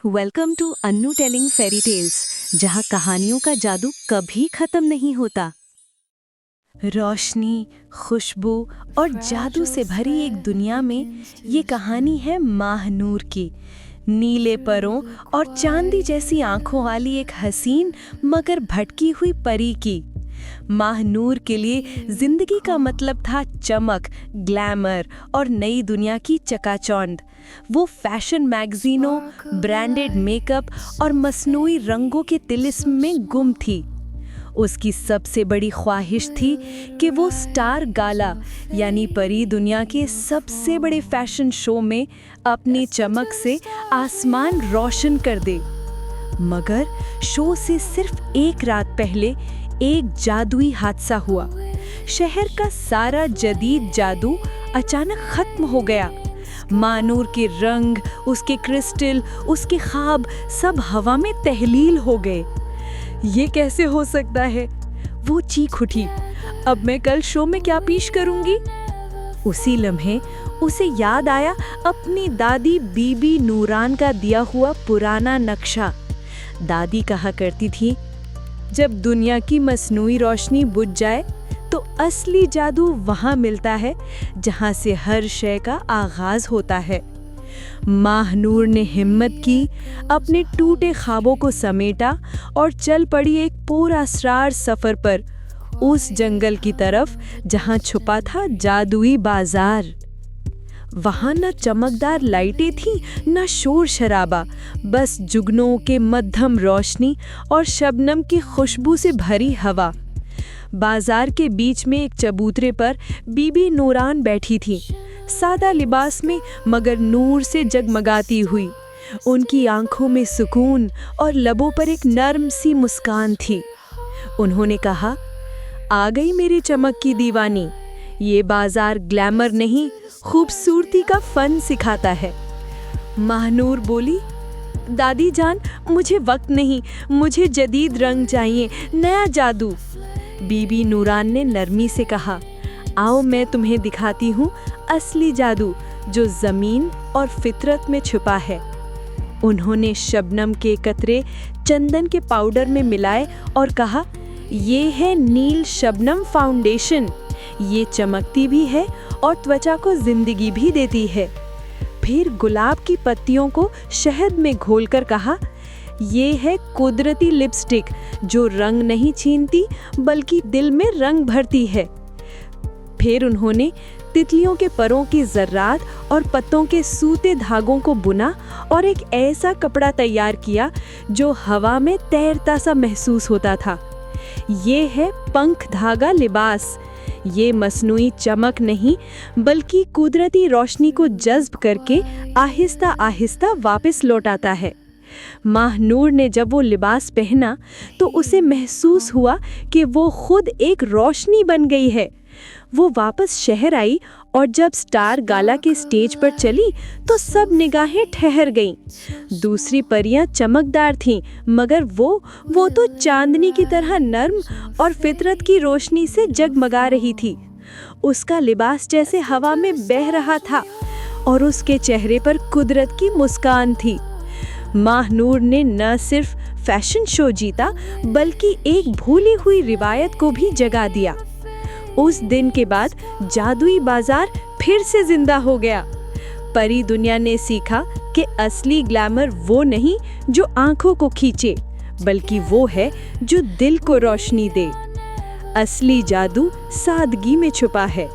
Welcome to Annu telling fairy tales, जहाँ कहानियों का जादू कभी खत्म नहीं होता। रोशनी, खुशबू और जादू से भरी एक दुनिया में ये कहानी है माहनूर की। नीले परों और चांदी जैसी आंखों वाली एक हसीन मगर भटकी हुई परी की। माहनूर के लिए जिंदगी का मतलब था चमक, ग्लैमर और नई दुनिया की चकाचौंध। वो फैशन मैगजीनों, ब्रांडेड मेकअप और मसनूई रंगों के तिलिस्म में गुम थी। उसकी सबसे बड़ी ख्वाहिश थी कि वो स्टार गाला यानी परी दुनिया के सबसे बड़े फैशन शो में अपनी चमक से आसमान रोशन कर दे। मगर शो से सिर्फ एक रात पहले एक जादुई हादसा हुआ। शहर का सारा जदीद जादू अचानक खत्म हो गया। माहनूर के रंग, उसके क्रिस्टल, उसके ख्वाब सब हवा में तहलील हो गए। ये कैसे हो सकता है? वो चीख उठी, अब मैं कल शो में क्या पेश करूंगी? उसी लम्हे उसे याद आया अपनी दादी बीबी नूरान का दिया हुआ पुराना नक्शा। दादी कहा करती थी, जब दुनिया की मसनूई रोशनी बुझ जाए तो असली जादू वहाँ मिलता है जहाँ से हर शय का आगाज होता है। माहनूर ने हिम्मत की, अपने टूटे ख्वाबों को समेटा और चल पड़ी एक पुरअसरार सफर पर, उस जंगल की तरफ जहाँ छुपा था जादुई बाजार। वहाँ न चमकदार लाइटें थीं, न शोर शराबा, बस जुगनों के मध्यम रोशनी और शबनम की खुशबू से भरी हवा। बाजार के बीच में एक चबूतरे पर बीबी नूरान बैठी थी, सादा लिबास में मगर नूर से जगमगाती हुई। उनकी आंखों में सुकून और लबों पर एक नर्म सी मुस्कान थी। उन्होंने कहा, आ गई मेरी चमक की दीवानी। ये बाजार ग्लैमर नहीं, खूबसूरती का फन सिखाता है। माहनूर बोली, दादी जान, मुझे वक्त नहीं, मुझे जदीद रंग चाहिए, नया जादू। बीबी नूरान ने नरमी से कहा, आओ मैं तुम्हें दिखाती हूँ असली जादू जो ज़मीन और फितरत में छुपा है। उन्होंने शबनम के कतरे चंदन के पाउडर में मिलाए और कहा, ये है नील शबनम फाउंडेशन। ये चमकती भी है और त्वचा को जिंदगी भी देती है। फिर गुलाब की पत्तियों को शहद में घोलकर कहा, ये है कुदरती लिपस्टिक जो रंग नहीं छीनती बल्कि दिल में रंग भरती है। फिर उन्होंने तितलियों के परों की जर्रात और पत्तों के सूते धागों को बुना और एक ऐसा कपड़ा तैयार किया जो हवा में तैरता सा महसूस होता था। ये है पंख धागा लिबास। ये मसनूई चमक नहीं बल्कि कुदरती रोशनी को जज्ब करके आहिस्ता आहिस्ता वापस लौटाता है। माहनूर ने जब वो लिबास पहना तो उसे महसूस हुआ कि वो खुद एक रोशनी बन गई है। वो वापस शहर आई और जब स्टार गाला के स्टेज पर चली तो सब निगाहें ठहर गईं। दूसरी परियां चमकदार थीं, मगर वो तो चांदनी की तरह नर्म और फितरत की रोशनी से जगमगा रही थी। उसका लिबास जैसे हवा में बह रहा था और उसके चेहरे पर कुदरत की मुस्कान थी। माहनूर ने न सिर्फ फैशन शो जीता बल्कि एक भूली हुई रिवायत को भी जगा दिया। उस दिन के बाद जादुई बाजार फिर से जिंदा हो गया। परी दुनिया ने सीखा कि असली ग्लैमर वो नहीं जो आंखों को खींचे, बल्कि वो है जो दिल को रोशनी दे। असली जादू सादगी में छुपा है।